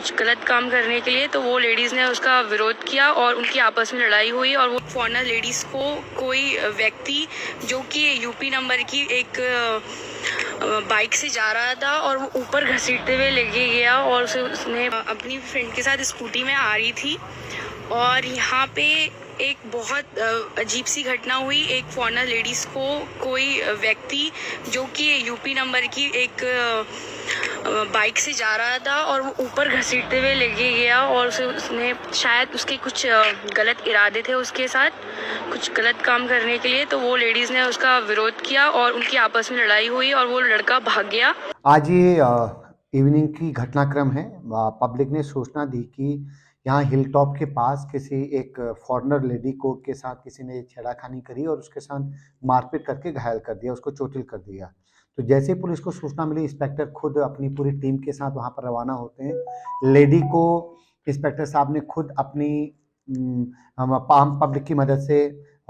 कुछ गलत काम करने के लिए, तो वो लेडीज़ ने उसका विरोध किया और उनकी आपस में लड़ाई हुई। और वो फॉरेनर लेडीज़ को कोई व्यक्ति जो कि यूपी नंबर की एक बाइक से जा रहा था और वो ऊपर घसीटते हुए लेके गया और उसने अपनी फ्रेंड के साथ स्कूटी में आ रही थी। और यहाँ पे एक बहुत अजीब सी घटना हुई। एक फॉरेनर लेडीज़ को कोई व्यक्ति जो कि यूपी नंबर की एक बाइक से जा रहा था और वो ऊपर घसीटते हुए लेके गया और उसने शायद उसके कुछ गलत इरादे थे उसके साथ, कुछ गलत काम करने के लिए, तो वो लेडीज़ ने उसका विरोध किया और उनकी आपस में लड़ाई हुई और वो लड़का भाग गया। आज ये इवनिंग की घटनाक्रम है। पब्लिक ने सूचना दी कि यहाँ हिल टॉप के पास किसी एक फॉरेनर लेडी को के साथ किसी ने छेड़ाखानी करी और उसके साथ मारपीट करके घायल कर दिया, उसको चोटिल कर दिया। तो जैसे ही पुलिस को सूचना मिली, इंस्पेक्टर खुद अपनी पूरी टीम के साथ वहाँ पर रवाना होते हैं। लेडी को इंस्पेक्टर साहब ने खुद अपनी पाम पब्लिक की मदद से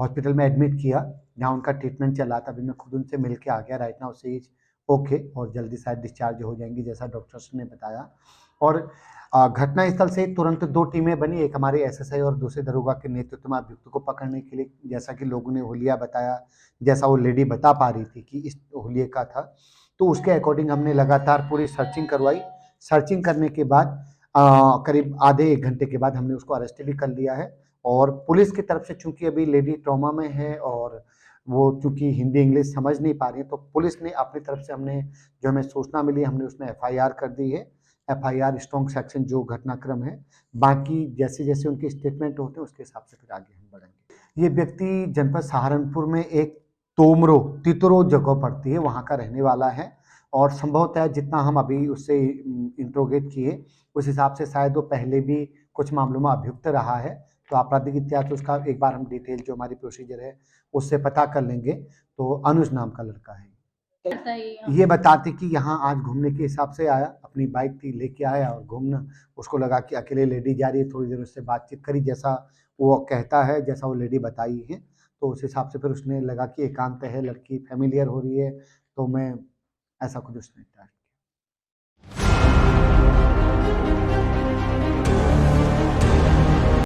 हॉस्पिटल में एडमिट किया, जहाँ उनका ट्रीटमेंट चल रहा था। अभी मैं खुद उनसे मिल के आ गया। Right now she is okay और जल्दी शायद डिस्चार्ज हो जाएंगी, जैसा डॉक्टर्स ने बताया। और घटनास्थल से तुरंत 2 टीमें बनी, एक हमारे एसएसआई और दूसरे दरोगा के नेतृत्व में अभियुक्त को पकड़ने के लिए। जैसा कि लोगों ने हुलिया बताया, जैसा वो लेडी बता पा रही थी कि इस हुलिये का था, तो उसके अकॉर्डिंग हमने लगातार पूरी सर्चिंग करवाई। सर्चिंग करने के बाद करीब आधे 1 घंटे के बाद हमने उसको अरेस्ट भी कर लिया है। और पुलिस की तरफ से, चूंकि अभी लेडी ट्रॉमा में है और वो चूंकि हिंदी इंग्लिश समझ नहीं पा रही है, तो पुलिस ने अपनी तरफ से, हमने जो हमें सूचना मिली, हमने उसमें एफआईआर कर दी है। एफआईआर स्ट्रॉन्ग सेक्शन जो घटनाक्रम है। बाकी जैसे जैसे उनके स्टेटमेंट होते हैं उसके हिसाब से फिर आगे हम बढ़ेंगे। ये व्यक्ति जनपद सहारनपुर में एक तोमरो तितरो जगह पड़ती है, वहाँ का रहने वाला है। और संभवतः जितना हम अभी उससे इंट्रोगेट किए, उस हिसाब से शायद वो पहले भी कुछ मामलों में अभियुक्त रहा है। तो आपराधिक इतिहास उसका एक बार हम डिटेल जो हमारी प्रोसीजर है उससे पता कर लेंगे। तो अनुज नाम का लड़का है। ये बताते कि यहाँ आज घूमने के हिसाब से आया, अपनी बाइक थी लेके आया और घूमना, उसको लगा कि अकेले लेडी जा रही है, थोड़ी देर उससे बातचीत करी, जैसा वो कहता है, जैसा वो लेडी बताई है। तो उस हिसाब से फिर उसने लगा कि एकांत है, लड़की फेमिलियर हो रही है, तो मैं ऐसा कुछ उसने